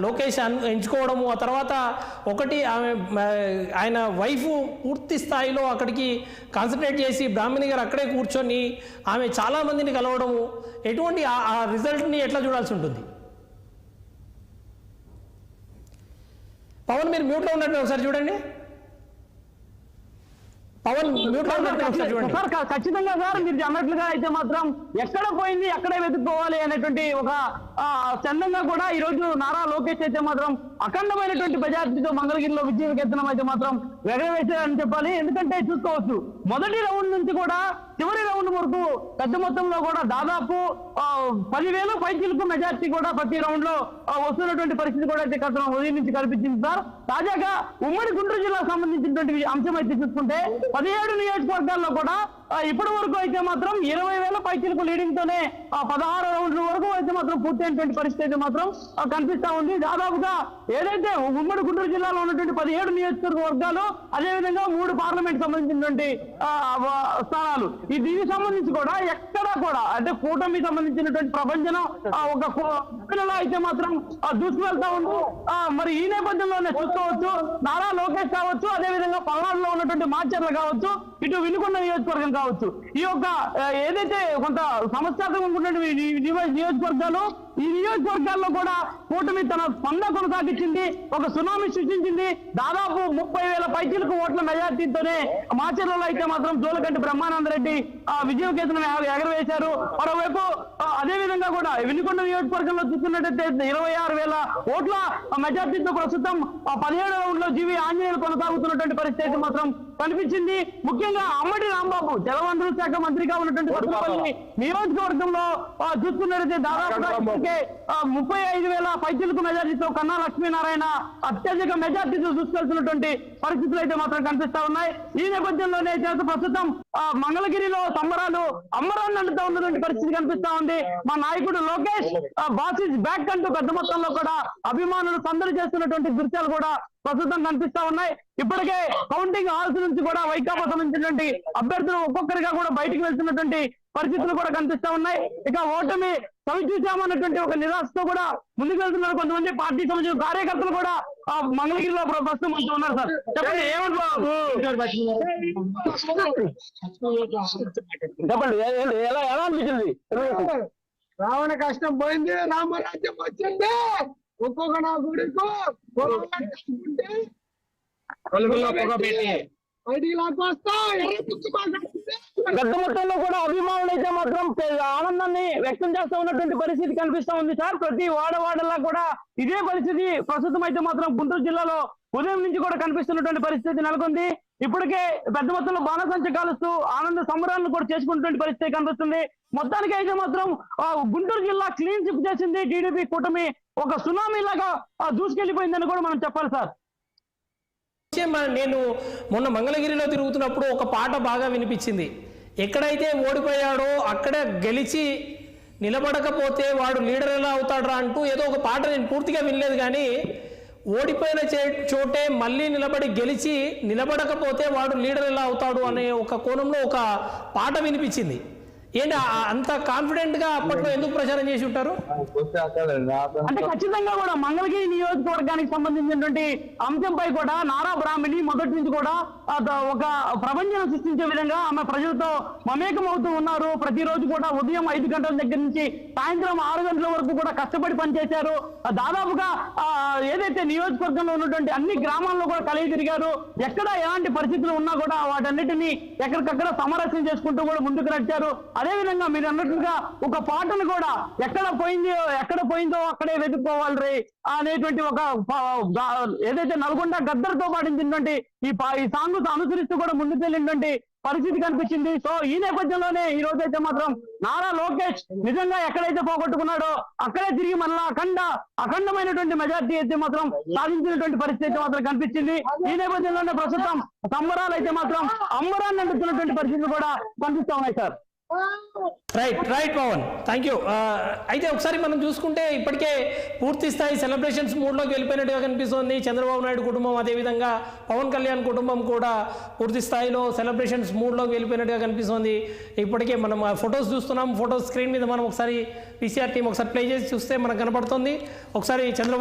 లోకేష్ ఎంచుకోవడము, ఆ తర్వాత ఒకటి ఆయన వైఫ్ పూర్తి స్థాయిలో అక్కడికి కాన్సన్ట్రేట్ చేసి బ్రాహ్మణి గారు అక్కడే కూర్చొని ఆమె చాలామందిని కలవడము, ఎటువంటి ఆ రిజల్ట్ని ఎట్లా చూడాల్సి ఉంటుంది? పవన్ మీరు మ్యూట్లో ఉన్నట్టు ఒకసారి చూడండి. పవన్ సార్ ఖచ్చితంగా సార్ మీరు అన్నట్లుగా అయితే మాత్రం ఎక్కడ పోయింది ఎక్కడే వెతుక్కోవాలి అనేటువంటి ఒక చందంగా కూడా ఈ రోజు నారా లోకేష్ అయితే మాత్రం అఖండమైనటువంటి మెజార్టీతో మంగళగిరిలో విజయకేతనం అయితే మాత్రం ఎగరవేశారని చెప్పాలి. ఎందుకంటే చూసుకోవచ్చు మొదటి రౌండ్ నుంచి కూడా చివరి రౌండ్ వరకు పెద్ద మొత్తంలో కూడా దాదాపు 10,000 పైచీలకు మెజార్టీ కూడా ప్రతి రౌండ్ లో వస్తున్నటువంటి పరిస్థితి కూడా అయితే గత ఉదయం నుంచి కనిపించింది సార్. తాజాగా ఉమ్మడి గుంటూరు జిల్లాకు సంబంధించినటువంటి అంశం అయితే చూసుకుంటే 17 నియోజకవర్గాల్లో కూడా ఇప్పటి వరకు అయితే మాత్రం 20,000 పైచీలకు లీడింగ్ తోనే 16 రౌండ్ల వరకు అయితే మాత్రం పూర్తయినటువంటి పరిస్థితి అయితే మాత్రం కనిపిస్తా ఉంది. దాదాపుగా ఏదైతే ఉమ్మడి గుంటూరు జిల్లాలో ఉన్నటువంటి 17 నియోజకవర్గాలు, అదేవిధంగా 3 పార్లమెంట్ సంబంధించినటువంటి స్థానాలు, దీనికి సంబంధించి కూడా ఎక్కడా కూడా అంటే కూటమి సంబంధించినటువంటి ప్రపంచం ఒక అయితే మాత్రం దూసుకువెళ్తా ఉంది. మరి ఈ నేపథ్యంలోనే చూసుకోవచ్చు నారా లోకేష్ కావచ్చు, అదేవిధంగా పల్నాడులో ఉన్నటువంటి మాచర్ల కావచ్చు, ఇటు వినుకొండ నియోజకవర్గం కావచ్చు, ఈ యొక్క ఏదైతే కొంత సమస్యాత్మకంగా ఉన్నటువంటి నియోజకవర్గాలు, ఈ నియోజకవర్గాల్లో కూడా కూటమి తన స్పందన కొనసాగించింది, ఒక సునామీ సృష్టించింది. దాదాపు 30,000 పైచీలకు ఓట్ల మెజార్టీతోనే మాచర్లలో అయితే మాత్రం జోలకంటి బ్రహ్మానందరెడ్డి విజయకేతనం ఎగరవేశారు. మరోవైపు అదేవిధంగా కూడా వినుకొండ నియోజకవర్గంలో చూస్తున్నట్టయితే 26,000 ఓట్ల మెజార్టీతో ప్రస్తుతం 17 రౌండ్లో జీవి ఆంజనేయులు కొనసాగుతున్నటువంటి పరిస్థితి మాత్రం కనిపించింది. ముఖ్యంగా అమ్మటి రాంబాబు జలవనరుల శాఖ మంత్రిగా ఉన్నటువంటి కొత్తపల్లి నియోజకవర్గంలో చూస్తున్నట్టయితే దాదాపుగా 35,000 పైచీలకు మెజార్టీతో కన్నా లక్ష్మీనారాయణ అత్యధిక మెజార్టీతో చూసుకోవాల్సినటువంటి పరిస్థితులు అయితే మాత్రం కనిపిస్తా ఉన్నాయి. ఈ నేపథ్యంలోనే ప్రస్తుతం మంగళగిరిలో సంబరాలు అమ్మరాన్ని అంటుతా ఉన్నటువంటి పరిస్థితి కనిపిస్తా ఉంది. మా నాయకుడు లోకేష్ బాస్ ఇస్ బ్యాక్ అంటూ పెద్ద మొత్తంలో కూడా అభిమానులు సందడి చేస్తున్నటువంటి దృశ్యాలు కూడా ప్రస్తుతం కనిపిస్తా ఉన్నాయి. ఇప్పటికే కౌంటింగ్ హాల్స్ నుంచి కూడా వైకాపా సంబంధించినటువంటి అభ్యర్థులు ఒక్కొక్కరిగా కూడా బయటికి వెళ్తున్నటువంటి పరిస్థితులు కూడా కనిపిస్తా ఉన్నాయి. ఇక ఓటమి చవి చూసామన్నటువంటి ఒక నిరాశతో కూడా ముందుకు వెళ్తున్నారు కొంతమంది పార్టీ సంబంధించిన కార్యకర్తలు కూడా మంగళగిరిలో ప్రస్తుతం మనతో ఉన్నారు. సార్ చెప్పండి, చెప్పండి ఎలా అనిపించింది? రావణ కష్టం పోయింది, రామరాజ్యం వచ్చింది. ఒక్కొక్క నా గుడికు పెద్ద మొత్తంలో కూడా అభిమానులు అయితే మాత్రం ఆనందాన్ని వ్యక్తం చేస్తూ ఉన్నటువంటి పరిస్థితి కనిపిస్తా ఉంది సార్. ప్రతి వాడవాడలా కూడా ఇదే పరిస్థితి ప్రస్తుతం అయితే మాత్రం గుంటూరు జిల్లాలో ఉదయం నుంచి కూడా కనిపిస్తున్నటువంటి పరిస్థితి నెలకొంది. ఇప్పటికే పెద్ద మొత్తంలో బాణసంచ కాలుస్తూ ఆనంద సంబరాలను కూడా చేసుకున్నటువంటి పరిస్థితి కనిపిస్తుంది. మొత్తానికి అయితే మాత్రం గుంటూరు జిల్లా క్లీన్ చిప్ చేసింది టీడీపీ కూటమి, ఒక సునామీ లాగా దూసుకెళ్లిపోయిందని కూడా మనం చెప్పాలి సార్. నేను మొన్న మంగళగిరిలో తిరుగుతున్నప్పుడు ఒక పాట బాగా వినిపించింది. ఎక్కడైతే ఓడిపోయాడో అక్కడ గెలిచి నిలబడకపోతే వాడు లీడర్ ఎలా అవుతాడ్రా అంటూ ఏదో ఒక పాట నేను పూర్తిగా వినలేదు, కానీ ఓడిపోయిన చోటే మళ్ళీ నిలబడి గెలిచి నిలబడకపోతే వాడు లీడర్ ఎలా అవుతాడు అనే ఒక కోణంలో ఒక పాట వినిపించింది. ఏంటి అంత కాన్ఫిడెంట్ గా అప్పట్లో ఎందుకు ప్రచారం చేసి ఉంటారు? అంటే ఖచ్చితంగా కూడా మంగళగిరి నియోజకవర్గానికి సంబంధించినటువంటి అంశంపై కూడా నారా బ్రాహ్మణి మొదటి నుంచి కూడా ఒక ప్రపంచం సృష్టించే విధంగా ఆమె ప్రజలతో మమేకం అవుతూ ఉన్నారు. ప్రతిరోజు కూడా ఉదయం 5 గంటల దగ్గర నుంచి సాయంత్రం 6 గంటల వరకు కూడా కష్టపడి పనిచేశారు. దాదాపుగా ఏదైతే నియోజకవర్గంలో ఉన్నటువంటి అన్ని గ్రామాల్లో కూడా కలిగి తిరిగారు. ఎక్కడ ఎలాంటి పరిస్థితులు ఉన్నా కూడా వాటన్నిటిని ఎక్కడికక్కడ సమరస్యం చేసుకుంటూ కూడా ముందుకు నడిచారు. అదేవిధంగా మీరు అన్నట్లుగా ఒక పాటను కూడా ఎక్కడ పోయిందో అక్కడే వెతుక్కోవాలి రే అనేటువంటి ఒక ఏదైతే నల్గొండ గద్దర్తో పాటించినటువంటి ఈ సాంగ్ అనుసరిస్తూ కూడా ముందుకు వెళ్ళినటువంటి పరిస్థితి కనిపించింది. సో ఈ నేపథ్యంలోనే ఈ రోజు అయితే మాత్రం నారా లోకేష్ నిజంగా ఎక్కడైతే పోగొట్టుకున్నాడో అక్కడే తిరిగి మళ్ళా అఖండమైనటువంటి మెజార్టీ అయితే మాత్రం సాధించినటువంటి పరిస్థితి అయితే మాత్రం కనిపించింది. ఈ నేపథ్యంలోనే ప్రస్తుతం సంబరాలు అయితే మాత్రం అంబరాన్ని అంటున్నటువంటి పరిస్థితులు కూడా కనిపిస్తా ఉన్నాయి sir. Right Pawan, thank you. అయితే ఒకసారి మనం చూసుకుంటే ఇప్పటికే పూర్తి స్థాయి సెలబ్రేషన్స్ మూడ్లోకి వెళ్ళిపోయినట్టుగా కనిపిస్తుంది. చంద్రబాబు నాయుడు కుటుంబం, అదేవిధంగా పవన్ కళ్యాణ్ కుటుంబం కూడా పూర్తి స్థాయిలో సెలబ్రేషన్స్ మూడ్లోకి వెళ్ళిపోయినట్టుగా కనిపిస్తుంది. ఇప్పటికే మనం ఫొటోస్ చూస్తున్నాం. ఫొటోస్ స్క్రీన్ మీద మనం ఒకసారి పీసీఆర్ టీం ఒకసారి ప్లే చేసి చూస్తే మనకు కనపడుతుంది. ఒకసారి చంద్రబాబు